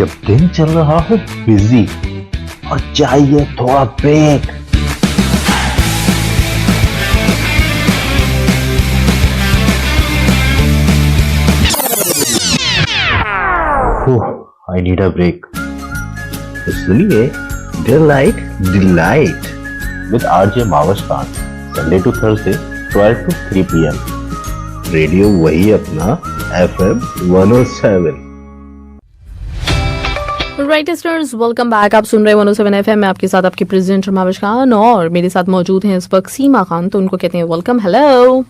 जब दिन चल रहा हो बिजी और चाहिए थोड़ा break. I need a break. तो सुनिए डिलाइट विद आरजे मावस्तान, Sunday to Thursday 12 to 3 PM। Radio वही अपना FM 107। राइट स्टर्स, वेलकम बैक। आप सुन रहे हैं 107 FM में आपके साथ आपके प्रेजेंटर माविश खान, और मेरे साथ मौजूद हैं इस वक्त सीमा खान, तो उनको कहते हैं वेलकम। हेलो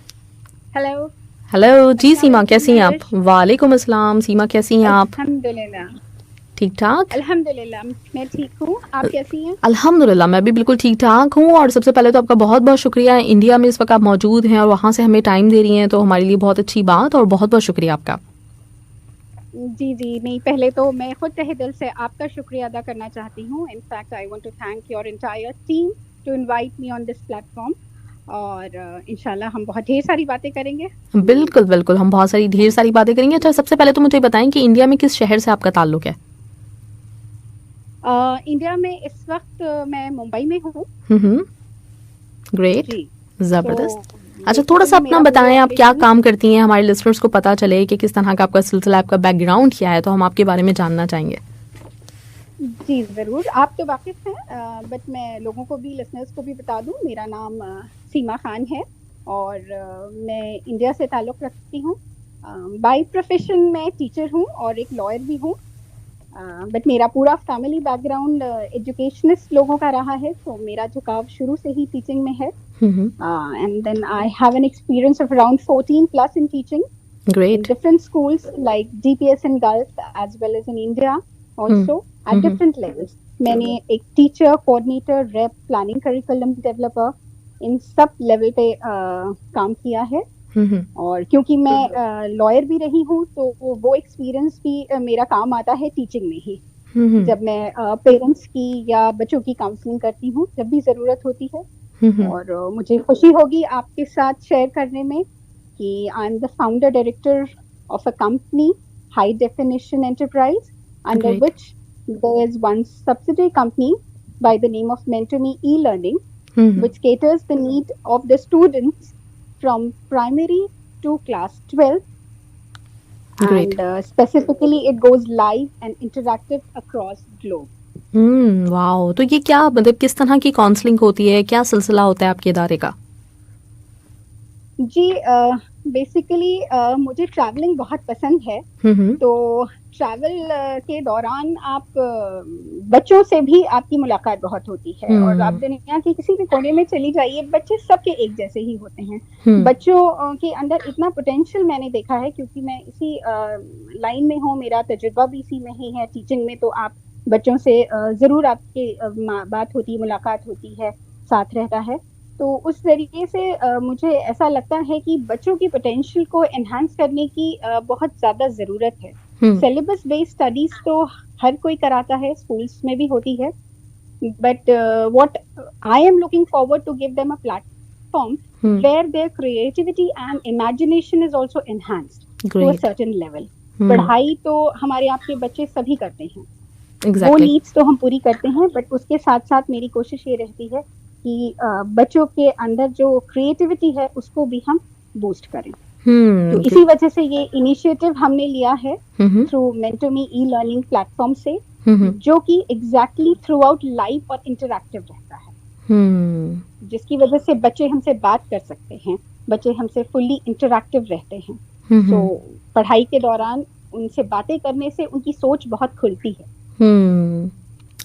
हेलो हेलो जी सीमा, कैसी हैं आप? वालेकुम अस्सलाम। सीमा कैसी हैं आप? अल्हम्दुलिल्लाह ठीक ठाक? अल्हम्दुलिल्लाह मैं ठीक हूँ, आप कैसी हैं? अल्हम्दुलिल्लाह मैं भी बिल्कुल ठीक ठाक हूँ। और सबसे पहले तो आपका बहुत बहुत शुक्रिया, इंडिया में इस वक्त आप मौजूद हैं और वहाँ से हमें टाइम दे रही हैं, तो हमारे लिए बहुत अच्छी बात, और बहुत बहुत शुक्रिया आपका। जी नहीं, पहले तो मैं खुद तहे दिल से आपका शुक्रिया अदा करना चाहती हूँ। In fact I want to thank your entire team to invite me on this platform, और इंशाल्लाह हम बहुत ढेर सारी बातें करेंगे। बिल्कुल बिल्कुल, हम बहुत सारी ढेर सारी बातें करेंगे। अच्छा, सबसे पहले तो मुझे बताएं कि इंडिया में किस शहर से आपका ताल्लुक है? इंडिया में इस वक्त मैं मुंबई में हूँ। ग्रेट, जी, जबरदस्त। अच्छा, थोड़ा सा अपना बताएं, आप क्या काम करती हैं, हमारे लिसनर्स को पता चले कि किस तरह का आपका सिलसिला, आपका बैकग्राउंड क्या है, तो हम आपके बारे में जानना चाहेंगे। जी ज़रूर, आप तो वाकिफ़ हैं, बट मैं लोगों को भी, लिसनर्स को भी बता दूं, मेरा नाम सीमा खान है और मैं इंडिया से ताल्लुक़ रखती हूँ। बाय प्रोफेशन मैं टीचर हूँ और एक लॉयर भी हूँ, बट मेरा पूरा फैमिली बैकग्राउंड एजुकेशनिस्ट लोगों का रहा है, तो मेरा झुकाव शुरू से ही टीचिंग में है। And then I have an experience of around 14+ in teaching. Great. In different schools like DPS in Gulf as well as in India also at different levels. मैंने एक teacher, coordinator, rep, planning curriculum developer, इन सब level पे काम किया है। और क्योंकि मैं लॉयर भी रही हूँ, तो वो एक्सपीरियंस भी मेरा काम आता है टीचिंग में ही। जब मैं पेरेंट्स की या बच्चों की काउंसलिंग करती हूँ, जब भी ज़रूरत होती है। और मुझे खुशी होगी आपके साथ शेयर करने में कि I am the founder director of a company, high definition enterprise, under which there is one subsidiary company by the name of MentorMe e-learning, which caters the need of the students from primary to class 12. Great. And specifically it goes live and interactive across globe. Wow, तो ये क्या मतलब किस तरह की counselling होती है, क्या सिलसिला होता है आपके इदारे का? जी बेसिकली मुझे ट्रैवलिंग बहुत पसंद है। तो ट्रैवल के दौरान आप बच्चों से भी आपकी मुलाकात बहुत होती है, और आप दुनिया के किसी भी कोने में चली जाइए, बच्चे सबके एक जैसे ही होते हैं। बच्चों के अंदर इतना पोटेंशियल मैंने देखा है, क्योंकि मैं इसी लाइन में हूँ, मेरा तजुर्बा भी इसी में ही है टीचिंग में। तो आप बच्चों से ज़रूर आपकी बात होती है, मुलाकात होती है, साथ रहता है। तो उस तरीके से मुझे ऐसा लगता है कि बच्चों की पोटेंशियल को एनहांस करने की बहुत ज़्यादा ज़रूरत है। सिलेबस बेस्ड स्टडीज तो हर कोई कराता है, स्कूल्स में भी होती है, but what I am looking forward to give them a platform where their creativity and imagination is also enhanced to a certain level. पढ़ाई तो हमारे आपके बच्चे सभी करते हैं, वो नीड्स तो हम पूरी करते हैं, बट उसके साथ साथ मेरी कोशिश ये रहती है कि बच्चों के अंदर जो क्रिएटिविटी है उसको भी हम बूस्ट करें। तो इसी वजह से ये इनिशिएटिव हमने लिया है थ्रू मेंटरमी ई-लर्निंग प्लेटफॉर्म से, जो कि एग्जैक्टली थ्रू आउट लाइव और इंटरैक्टिव रहता है, जिसकी वजह से बच्चे हमसे बात कर सकते हैं, बच्चे हमसे फुल्ली इंटरैक्टिव रहते हैं। तो पढ़ाई के दौरान उनसे बातें करने से उनकी सोच बहुत खुलती है।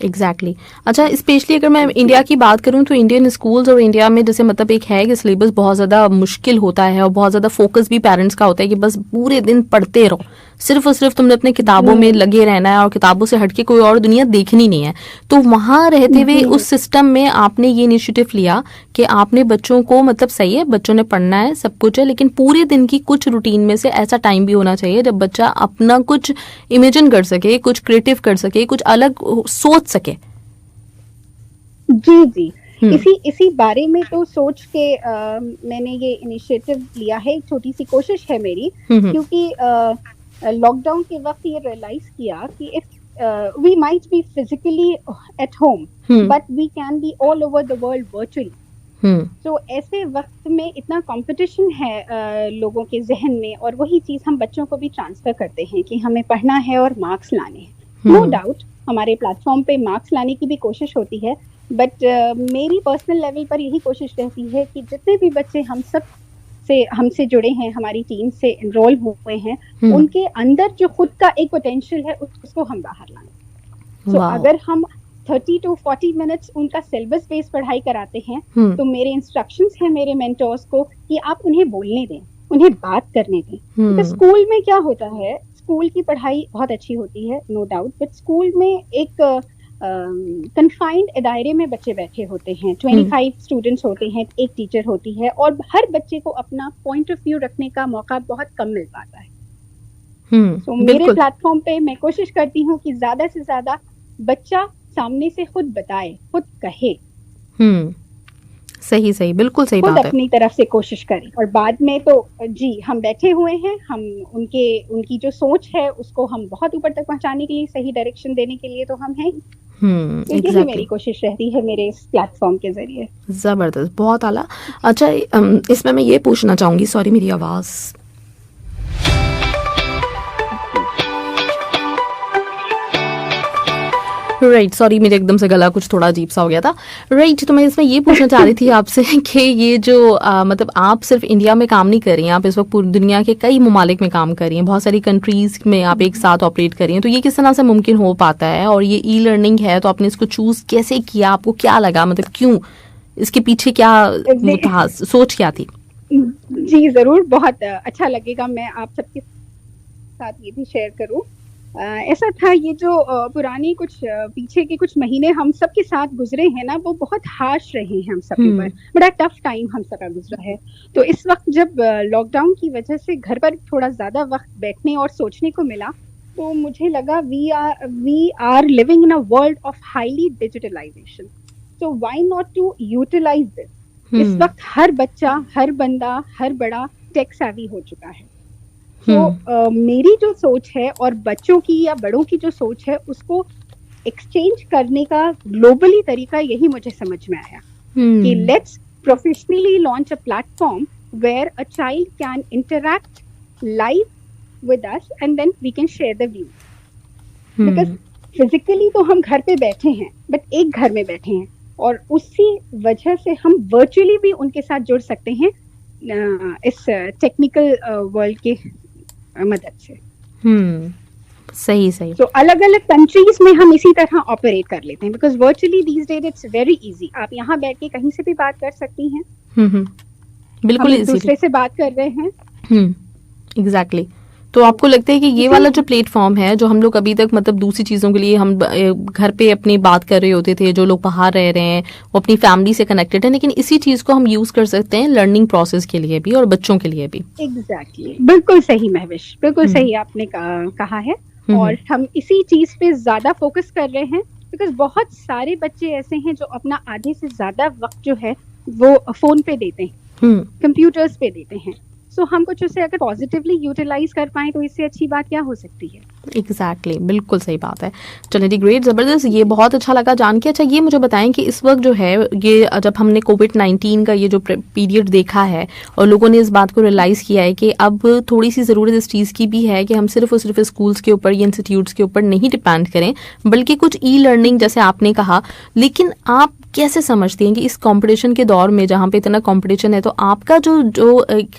एग्जैक्टली अच्छा, स्पेशली अगर मैं इंडिया की बात करूं, तो इंडियन स्कूल्स और इंडिया में जैसे मतलब एक है कि सिलेबस बहुत ज़्यादा मुश्किल होता है, और बहुत ज़्यादा फोकस भी पेरेंट्स का होता है कि बस पूरे दिन पढ़ते रहो, सिर्फ और सिर्फ तुमने अपने किताबों में लगे रहना है, और किताबों से हटके कोई और दुनिया देखनी नहीं है। तो वहाँ रहते हुए उस सिस्टम में आपने ये इनिशिएटिव लिया कि आपने बच्चों को, मतलब सही है बच्चों ने पढ़ना है, सब कुछ है, लेकिन पूरे दिन की कुछ रूटीन में से ऐसा टाइम भी होना चाहिए जब बच्चा अपना कुछ इमेजिन कर सके, कुछ क्रिएटिव कर सके, कुछ अलग सोच सके। जी इसी बारे में तो सोच के मैंने ये इनिशिएटिव लिया है। एक छोटी सी कोशिश है मेरी, क्योंकि लॉकडाउन के वक्त ये रियलाइज किया कि if we might be physically at home, but we can be all over the world virtually. तो ऐसे वक्त में इतना कंपटीशन है लोगों के जहन में, और वही चीज हम बच्चों को भी ट्रांसफर करते हैं कि हमें पढ़ना है और मार्क्स लाने हैं। नो डाउट हमारे प्लेटफॉर्म पे मार्क्स लाने की भी कोशिश होती है, बट मेरी पर्सनल लेवल पर यही कोशिश रहती है कि जितने भी बच्चे हमसे जुड़े हैं, हमारी टीम से एनरोल हुए हैं, उनके अंदर जो खुद का एक पोटेंशियल है उसको हम बाहर लाएं। तो अगर हम 30 to 40 मिनट्स उनका सिलेबस बेस्ड पढ़ाई कराते हैं, तो मेरे इंस्ट्रक्शंस हैं मेरे मेंटोर्स को कि आप उन्हें बोलने दें, उन्हें बात करने दें। तो स्कूल में क्या होता है, स्कूल की पढ़ाई बहुत अच्छी होती है, नो डाउट, बट स्कूल में एक कन्फाइंड दायरे में बच्चे बैठे होते हैं, 25 स्टूडेंट्स होते हैं, एक टीचर होती है, और हर बच्चे को अपना पॉइंट ऑफ व्यू रखने का मौका बहुत कम मिल पाता है। तो मेरे प्लेटफॉर्म पे मैं कोशिश करती हूँ कि ज्यादा से ज्यादा बच्चा सामने से खुद बताए, खुद कहे। सही, बिल्कुल सही बात है। खुद अपनी तरफ से कोशिश करें, और बाद में तो जी हम बैठे हुए हैं, हम उनकी जो सोच है उसको हम बहुत ऊपर तक पहुंचाने के लिए, सही डायरेक्शन देने के लिए तो हम हैं। यही मेरी कोशिश रहती है मेरे इस प्लेटफॉर्म के जरिए। जबरदस्त, बहुत आला। अच्छा, इसमें मैं ये पूछना चाहूंगी, सॉरी मेरी आवाज राइट, सॉरी मेरे एकदम से गला कुछ थोड़ा अजीब सा हो गया था। राइट, तो मैं इसमें ये पूछना चाह रही थी आपसे कि ये जो मतलब आप सिर्फ इंडिया में काम नहीं कर रही हैं, आप इस वक्त पूरी दुनिया के कई ममालिक में काम कर रही हैं, बहुत सारी कंट्रीज में आप एक साथ ऑपरेट कर रही हैं, तो ये किस तरह से मुमकिन हो पाता है? और ये ई लर्निंग है, तो आपने इसको चूज कैसे किया? आपको क्या लगा, मतलब क्यों, इसके पीछे क्या सोच क्या थी? जी जरूर, बहुत अच्छा लगेगा मैं आप सबके साथ ये भी शेयर करूं। ऐसा था, ये जो पुरानी कुछ पीछे के कुछ महीने हम सब के साथ गुजरे हैं ना, वो बहुत हार्श रहे हैं हम सब के ऊपर, बड़ा टफ टाइम हम सब का गुजरा है। तो इस वक्त जब लॉकडाउन की वजह से घर पर थोड़ा ज्यादा वक्त बैठने और सोचने को मिला, तो मुझे लगा we are living in a world of highly digitalisation, so why not to utilise this. इस वक्त हर बच्चा, हर बंदा, हर बड़ा टेक सेवी हो चुका है। तो मेरी जो सोच है और बच्चों की या बड़ों की जो सोच है, उसको एक्सचेंज करने का ग्लोबली तरीका यही मुझे समझ में आया कि let's professionally launch a platform where a child can interact live with us and then we can share the view. Because physically तो हम घर पे बैठे हैं, बट एक घर में बैठे हैं, और उसी वजह से हम वर्चुअली भी उनके साथ जुड़ सकते हैं इस टेक्निकल वर्ल्ड के मदद से। सही। तो अलग अलग कंट्रीज में हम इसी तरह ऑपरेट कर लेते हैं, because virtually these days it's very easy. आप यहाँ बैठ के कहीं से भी बात कर सकती हैं। बिल्कुल, हम दूसरे से बात कर रहे हैं। एग्जैक्टली। तो आपको लगता है कि ये वाला जो प्लेटफॉर्म है, जो हम लोग अभी तक मतलब दूसरी चीजों के लिए हम घर पे अपनी बात कर रहे होते थे, जो लोग बाहर रह रहे हैं वो अपनी फैमिली से कनेक्टेड है, लेकिन इसी चीज को हम यूज कर सकते हैं लर्निंग प्रोसेस के लिए भी और बच्चों के लिए भी। एग्जैक्टली, बिल्कुल सही महविश, बिल्कुल सही आपने कहा है। और हम इसी चीज पे ज्यादा फोकस कर रहे हैं, बिकॉज बहुत सारे बच्चे ऐसे हैं जो अपना आधे से ज्यादा वक्त जो है वो फोन पे देते हैं, कंप्यूटर्स पे देते हैं। तो हम कुछ उसे अगर पॉजिटिवली यूटिलाइज कर पाए तो इससे अच्छी बात क्या हो सकती है। एग्जैक्टली, बिल्कुल सही बात है। चलिए ग्रेट, जबरदस्त, ये बहुत अच्छा लगा जान के। अच्छा, ये मुझे बताएं कि इस वक्त जो है, ये जब हमने कोविड-19 का ये जो पीरियड देखा है और लोगों ने इस बात को रियलाइज किया है कि अब थोड़ी सी जरूरत इस चीज की भी है कि हम सिर्फ और सिर्फ स्कूल्स के ऊपर या इंस्टीट्यूट्स के ऊपर नहीं डिपेंड करें, बल्कि कुछ ई लर्निंग जैसे आपने कहा। लेकिन आप कैसे समझती हैं कि इस कंपटीशन के दौर में, जहाँ पे इतना कंपटीशन है, तो आपका जो एक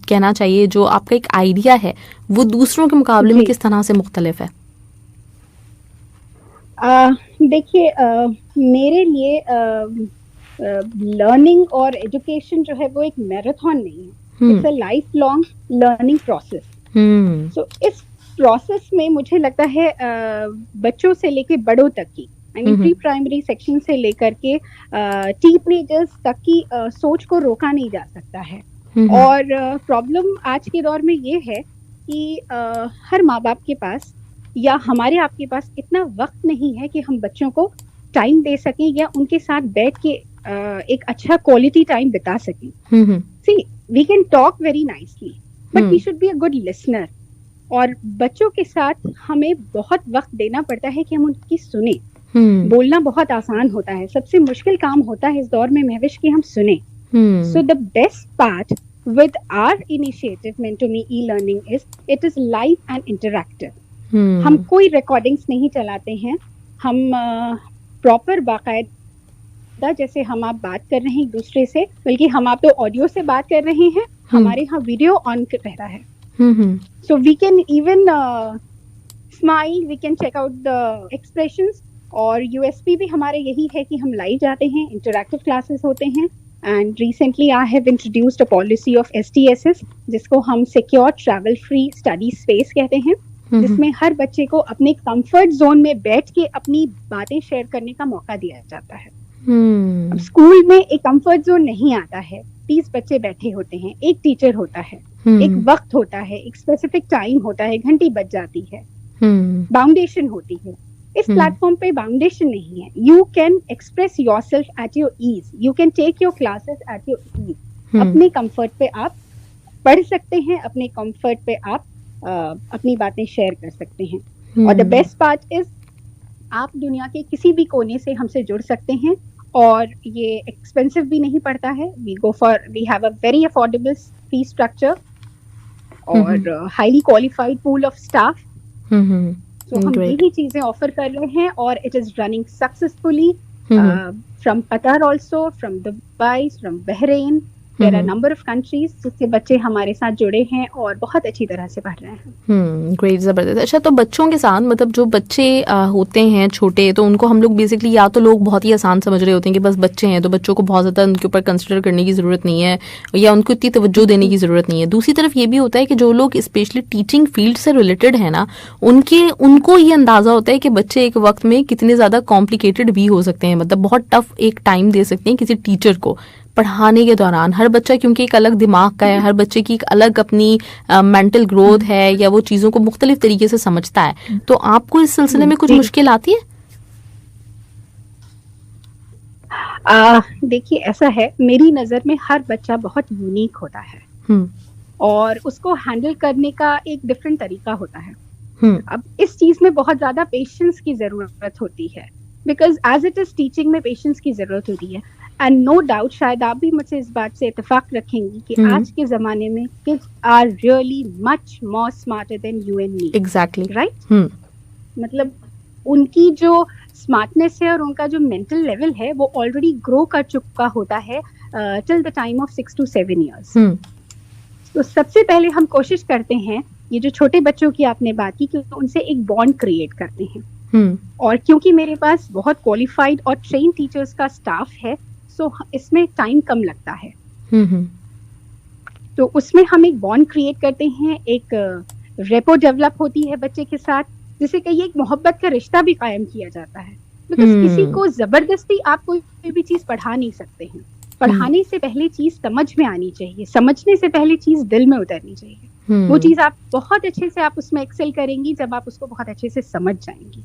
कहना चाहिए, जो आपका एक आइडिया है, वो दूसरों के मुकाबले में किस तरह से मुख्तलिफ है? देखिए, मेरे लिए लर्निंग और एजुकेशन जो है वो एक मैराथन नहीं है, it's a life long learning process. So इस प्रोसेस में मुझे लगता है बच्चों से लेके बड़ों तक की, प्री प्राइमरी सेक्शन से लेकर के टीनेजर्स तक की सोच को रोका नहीं जा सकता है। और प्रॉब्लम आज के दौर में ये है कि हर माँ बाप के पास या हमारे आपके पास इतना वक्त नहीं है कि हम बच्चों को टाइम दे सकें या उनके साथ बैठ के एक अच्छा क्वालिटी टाइम बिता सकें। See, we can talk very nicely, but we should be a good listener. और बच्चों के साथ हमें बहुत वक्त देना पड़ता है कि हम उनकी सुने। बोलना बहुत आसान होता है, सबसे मुश्किल काम होता है इस दौर में महविश कि हम सुने। So the best part with our initiative Mentor Me e-learning is it is live and interactive. हम कोई रिकॉर्डिंग्स नहीं चलाते हैं, हम प्रॉपर बाकायदा जैसे हम आप बात कर रहे हैं एक दूसरे से, बल्कि हम आप तो ऑडियो से बात कर रहे हैं, हमारे यहाँ वीडियो ऑन रहता है। So we can even smile, we can check out the expressions. और यूएसपी भी हमारे यही है कि हम लाइव जाते हैं, इंटरैक्टिव क्लासेस होते हैं। And recently I have introduced a policy of STSS, जिसको हम secure travel free study space कहते हैं, जिसमें हर बच्चे को अपने कंफर्ट जोन में बैठ के अपनी बातें शेयर करने का मौका दिया जाता है। अब स्कूल में एक कंफर्ट जोन नहीं आता है, 30 बच्चे बैठे होते हैं, एक टीचर होता है, एक वक्त होता है, एक स्पेसिफिक टाइम होता है, घंटी बज जाती है, बाउंडेशन होती है। इस प्लेटफॉर्म पे बाउंडेशन नहीं है। You can express yourself at your ease, you can take your classes at your ease. अपने कंफर्ट पे आप पढ़ सकते हैं, अपने कंफर्ट पे आप अपनी बातें शेयर कर सकते हैं। और द बेस्ट पार्ट इज आप दुनिया के किसी भी कोने से हमसे जुड़ सकते हैं, और ये एक्सपेंसिव भी नहीं पड़ता है। We have a very affordable fee structure और highly qualified pool of staff. तो हम यही चीजें ऑफर कर रहे हैं, और it is running successfully from Qatar also, from Dubai, from Bahrain. There are number of countries जिससे बच्चे हमारे साथ जुड़े हैं और बहुत अच्छी तरह से पढ़ रहे हैं। ग्रेट, जबरदस्त। अच्छा, तो बच्चों के साथ मतलब जो बच्चे होते हैं छोटे, तो उनको हम लोग बेसिकली, या तो लोग बहुत ही आसान समझ रहे होते हैं कि बस बच्चे हैं तो बच्चों को बहुत ज्यादा उनके ऊपर कंसिडर करने की जरूरत नहीं है, या उनको इतनी तवज्जो देने की जरूरत नहीं है। दूसरी तरफ ये भी होता है कि जो लोग स्पेशली टीचिंग फील्ड से रिलेटेड है ना, उनको ये अंदाजा होता है कि बच्चे एक वक्त में कितने ज्यादा कॉम्प्लिकेटेड भी हो सकते हैं, मतलब बहुत टफ एक टाइम दे सकते हैं किसी टीचर को पढ़ाने के दौरान। हर बच्चा क्योंकि एक अलग दिमाग का है, हर बच्चे की एक अलग अपनी मेंटल ग्रोथ है, या वो चीजों को मुख्तलिफ तरीके से समझता है। तो आपको इस सिलसिले में कुछ मुश्किल आती है? देखिए, ऐसा है, मेरी नजर में हर बच्चा बहुत यूनिक होता है और उसको हैंडल करने का एक डिफरेंट तरीका होता है। अब इस चीज में बहुत ज्यादा पेशेंस की जरूरत होती है, because as it is teaching में पेशेंस की जरूरत होती है। एंड नो डाउट, शायद आप भी मुझसे इस बात से इत्तेफाक रखेंगी कि आज के जमाने में kids are really much more smarter than you and me. Exactly, right. मतलब उनकी जो स्मार्टनेस है और उनका जो मेंटल लेवल है वो ऑलरेडी ग्रो कर चुका होता है till the time of 6 to 7 years। तो सबसे पहले हम कोशिश करते हैं, ये जो छोटे बच्चों की आपने बात की, कि उनसे एक बॉन्ड क्रिएट करते हैं। और क्योंकि मेरे पास बहुत क्वालिफाइड और ट्रेन टीचर्स का स्टाफ है, सो इसमें टाइम कम लगता है। तो उसमें हम एक बॉन्ड क्रिएट करते हैं, एक रेपो डेवलप होती है बच्चे के साथ, जिसे कहिए एक मोहब्बत का रिश्ता भी कायम किया जाता है। बिकॉज किसी को जबरदस्ती आप कोई भी चीज पढ़ा नहीं सकते हैं। पढ़ाने से पहले चीज समझ में आनी चाहिए, समझने से पहले चीज दिल में उतरनी चाहिए। वो चीज आप बहुत अच्छे से आप उसमें एक्सेल करेंगी जब आप उसको बहुत अच्छे से समझ जाएंगी।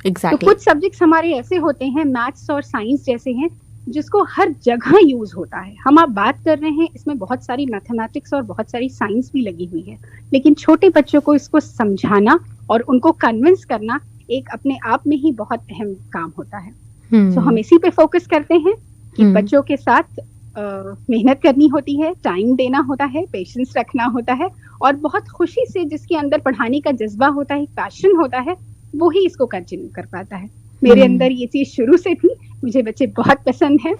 Exactly. तो कुछ सब्जेक्ट्स हमारे ऐसे होते हैं, मैथ्स और साइंस जैसे हैं, जिसको हर जगह यूज होता है। हम आप बात कर रहे हैं, इसमें बहुत सारी मैथमेटिक्स और बहुत सारी साइंस भी लगी हुई है, लेकिन छोटे बच्चों को इसको समझाना और उनको कन्विंस करना एक अपने आप में ही बहुत अहम काम होता है। तो हम इसी पे फोकस करते हैं कि बच्चों के साथ मेहनत करनी होती है, टाइम देना होता है, पेशेंस रखना होता है, और बहुत खुशी से जिसके अंदर पढ़ाने का जज्बा होता है, पैशन होता है, वो ही इसको कंटिन्यू कर पाता है। मेरे अंदर ये चीज शुरू से थी, मुझे बच्चे बहुत पसंद है,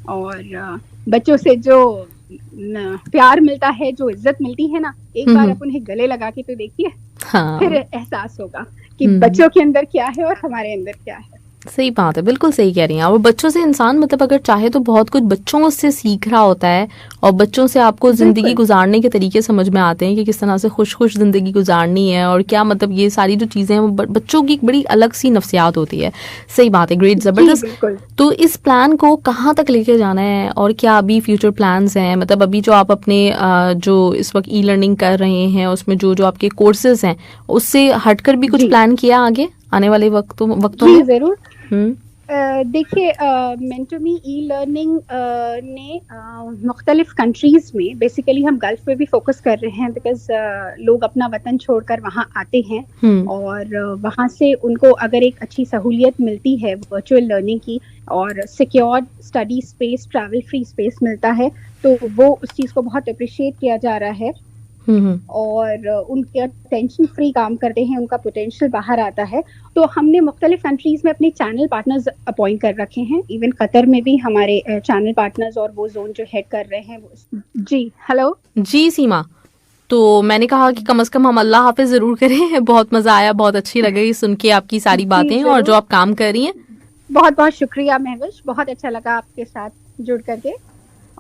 और बच्चों से जो प्यार मिलता है, जो इज्जत मिलती है ना, एक बार आप उन्हें गले लगा के तो देखिए, फिर एहसास होगा कि बच्चों के अंदर क्या है और हमारे अंदर क्या है। सही बात है, बिल्कुल सही कह रही हैं। और बच्चों से इंसान मतलब अगर चाहे तो बहुत कुछ बच्चों से सीख रहा होता है, और बच्चों से आपको जिंदगी गुजारने के तरीके समझ में आते हैं कि किस तरह से खुश खुश जिंदगी गुजारनी है, और क्या मतलब ये सारी जो चीजें हैं वो बच्चों की एक बड़ी अलग सी नफ्सियात होती है। सही बात है, ग्रेट, जबरदस्त। तो इस प्लान को कहाँ तक लेके जाना है, और क्या अभी फ्यूचर प्लान्स हैं? मतलब अभी जो आप अपने जो इस वक्त ई लर्निंग कर रहे हैं, उसमें जो आपके कोर्सेज हैं, उससे हटकर भी कुछ प्लान किया आगे आने वाले वक्तों में? जरूर। देखिए, मेंटोमी ई लर्निंग ने मुख्तलिफ कंट्रीज़ में, बेसिकली हम गल्फ में भी फोकस कर रहे हैं बिकॉज लोग अपना वतन छोड़कर वहाँ आते हैं और वहाँ से उनको अगर एक अच्छी सहूलियत मिलती है वर्चुअल लर्निंग की और secure study space, travel free space मिलता है, तो वो उस चीज़ को बहुत अप्रिशिएट किया जा रहा है और उनके टेंशन फ्री काम करते हैं, उनका पोटेंशियल बाहर आता है। तो हमने मुख्तलिफ कंट्रीज में अपने चैनल पार्टनर्स अपॉइंट कर रखे हैं, इवन कतर में भी हमारे चैनल पार्टनर्स और वो जोन जो हेड कर रहे हैं जी। हेलो जी सीमा, तो मैंने कहा कि कम से कम हम अल्लाह हाफिज जरूर करें। बहुत मजा आया, बहुत अच्छी लगी सुन के आपकी सारी बातें और जो आप काम कर रही हैं। बहुत बहुत शुक्रिया महविश, बहुत अच्छा लगा आपके साथ जुड़ करके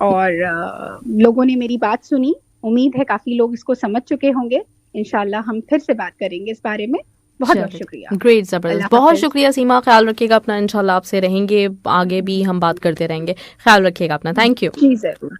और लोगों ने मेरी बात सुनी। उम्मीद है काफी लोग इसको समझ चुके होंगे। इंशाल्लाह हम फिर से बात करेंगे इस बारे में। बहुत बहुत शुक्रिया। ग्रेट, जबरदस्त, बहुत शुक्रिया सीमा। ख्याल रखिएगा अपना, इंशाल्लाह आपसे रहेंगे आगे भी हम बात करते रहेंगे। ख्याल रखिएगा अपना। Thank you. जी जरूर।